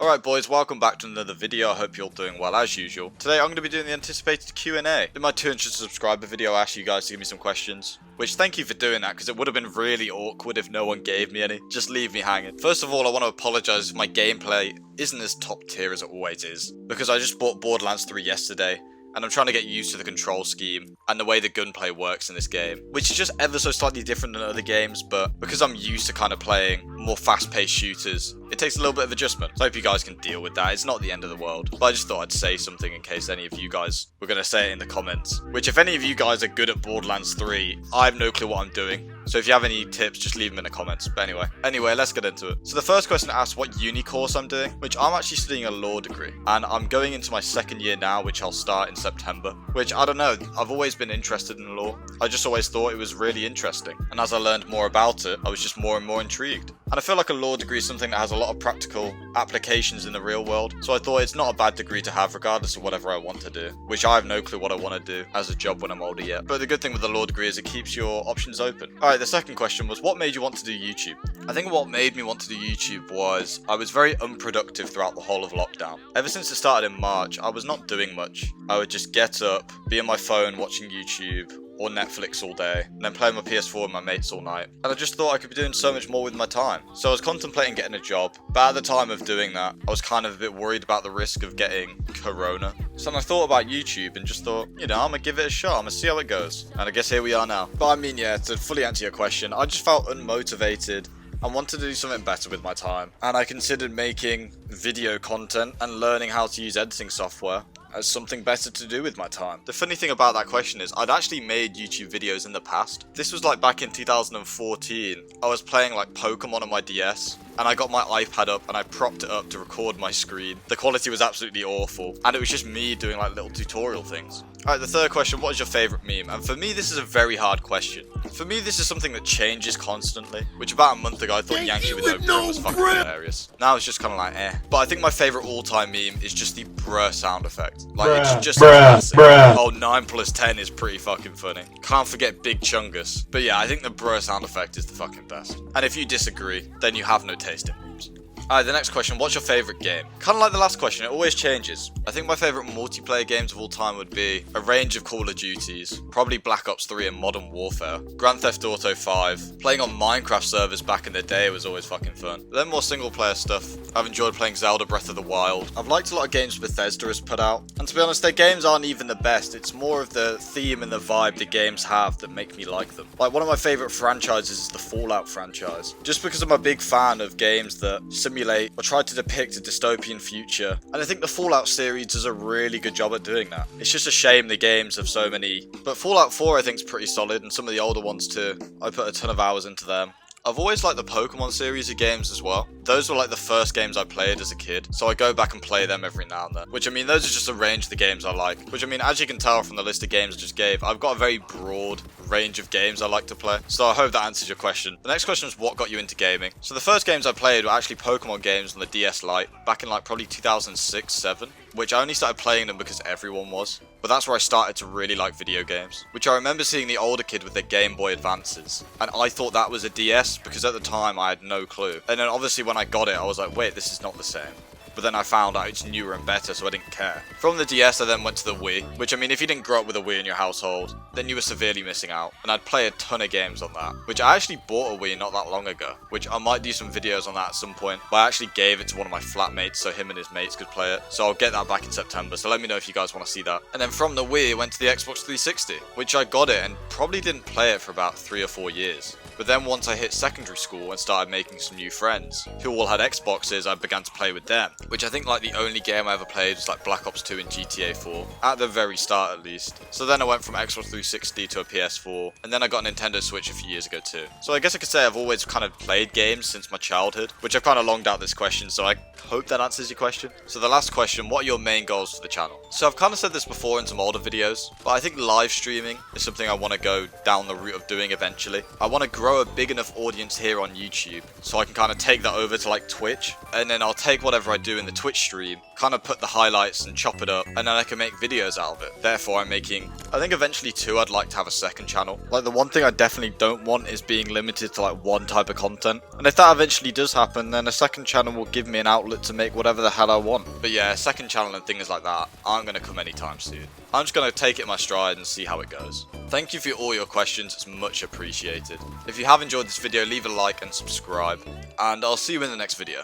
Alright boys, welcome back to another video. I hope you're all doing well as usual. Today I'm going to be doing the anticipated Q&A. In my 200 subscriber video I asked you guys to give me some questions. Which, thank you for doing that, because it would have been really awkward if no one gave me any. Just leave me hanging. First of all, I want to apologise if my gameplay isn't as top tier as it always is. Because I just bought Borderlands 3 yesterday, and I'm trying to get used to the control scheme and the way the gunplay works in this game, which is just ever so slightly different than other games, but because I'm used to kind of playing more fast-paced shooters, it takes a little bit of adjustment. So I hope you guys can deal with that. It's not the end of the world, but I just thought I'd say something in case any of you guys were going to say it in the comments. Which, if any of you guys are good at Borderlands 3, I have no clue what I'm doing. So if you have any tips, just leave them in the comments. But anyway, let's get into it. So the first question asks what uni course I'm doing, which I'm actually studying a law degree. And I'm going into my second year now, which I'll start in September. Which, I don't know, I've always been interested in law. I just always thought it was really interesting. And as I learned more about it, I was just more and more intrigued. And I feel like a law degree is something that has a lot of practical applications in the real world. So I thought it's not a bad degree to have regardless of whatever I want to do. Which I have no clue what I want to do as a job when I'm older yet. But the good thing with the law degree is it keeps your options open. Alright, the second question was what made you want to do YouTube? I think what made me want to do YouTube was I was very unproductive throughout the whole of lockdown. Ever since it started in March, I was not doing much. I would just get up, be on my phone watching YouTube or Netflix all day, and then play on my PS4 with my mates all night. And I just thought I could be doing so much more with my time. So I was contemplating getting a job, but at the time of doing that, I was kind of a bit worried about the risk of getting corona. So then I thought about YouTube and just thought, you know, I'm gonna give it a shot, I'm gonna see how it goes. And I guess here we are now. But I mean, yeah, to fully answer your question, I just felt unmotivated. I wanted to do something better with my time, and I considered making video content and learning how to use editing software as something better to do with my time. The funny thing about that question is I'd actually made YouTube videos in the past. This was like back in 2014. I was playing like Pokemon on my DS, and I got my iPad up and I propped it up to record my screen. The quality was absolutely awful, and it was just me doing like little tutorial things. Alright, the third question, what is your favourite meme? And for me, this is a very hard question. For me, this is something that changes constantly, which about a month ago I thought Yankee with no brim was fucking hilarious. Now it's just kind of like, eh. But I think my favourite all-time meme is just the bruh sound effect. Like, it's just classic. Oh, 9 plus 10 is pretty fucking funny. Can't forget Big Chungus. But yeah, I think the bruh sound effect is the fucking best. And if you disagree, then you have no taste in memes. Alright, the next question, what's your favourite game? Kind of like the last question, it always changes. I think my favourite multiplayer games of all time would be a range of Call of Duties, probably Black Ops 3 and Modern Warfare, Grand Theft Auto 5, playing on Minecraft servers back in the day was always fucking fun. But then more single player stuff, I've enjoyed playing Zelda Breath of the Wild. I've liked a lot of games Bethesda has put out, and to be honest, their games aren't even the best, it's more of the theme and the vibe the games have that make me like them. Like, one of my favourite franchises is the Fallout franchise, just because I'm a big fan of games that simulate or try to depict a dystopian future, and I think the Fallout series does a really good job at doing that. It's just a shame the games have so many, but Fallout 4 I think is pretty solid, and some of the older ones too. I put a ton of hours into them. I've always liked the Pokemon series of games as well. Those were like the first games I played as a kid, so I go back and play them every now and then. Which, I mean, those are just a range of the games I like. Which, I mean, as you can tell from the list of games I just gave, I've got a very broad range of games I like to play. So I hope that answers your question. The next question is what got you into gaming? So the first games I played were actually Pokemon games on the DS Lite, back in like probably 2006-07. Which I only started playing them because everyone was. But that's where I started to really like video games. Which I remember seeing the older kid with their Game Boy Advances. And I thought that was a DS because at the time I had no clue. And then obviously when I got it I was like, wait, this is not the same. But then I found out it's newer and better, so I didn't care. From the DS I then went to the Wii, which I mean if you didn't grow up with a Wii in your household, then you were severely missing out. And I'd play a ton of games on that, which I actually bought a Wii not that long ago, which I might do some videos on that at some point. But I actually gave it to one of my flatmates so him and his mates could play it. So I'll get that back in September, so let me know if you guys want to see that. And then from the Wii I went to the Xbox 360, which I got it and probably didn't play it for about 3 or 4 years. But then once I hit secondary school and started making some new friends who all had Xboxes, I began to play with them. Which I think like the only game I ever played was like Black Ops 2 and GTA 4, at the very start at least. So then I went from Xbox 360 to a PS4, and then I got a Nintendo Switch a few years ago too. So I guess I could say I've always kind of played games since my childhood, which I've kind of longed out this question, so I hope that answers your question. So the last question, what are your main goals for the channel? So I've kind of said this before in some older videos, but I think live streaming is something I want to go down the route of doing eventually. I want to grow a big enough audience here on YouTube, so I can kind of take that over to like Twitch, and then I'll take whatever I do doing the Twitch stream, kind of put the highlights and chop it up, and then I can make videos out of it. Therefore, I'm making, I think eventually too, I'd like to have a second channel. Like, the one thing I definitely don't want is being limited to like one type of content. And if that eventually does happen, then a second channel will give me an outlet to make whatever the hell I want. But yeah, second channel and things like that aren't going to come anytime soon. I'm just going to take it in my stride and see how it goes. Thank you for all your questions, it's much appreciated. If you have enjoyed this video, leave a like and subscribe, and I'll see you in the next video.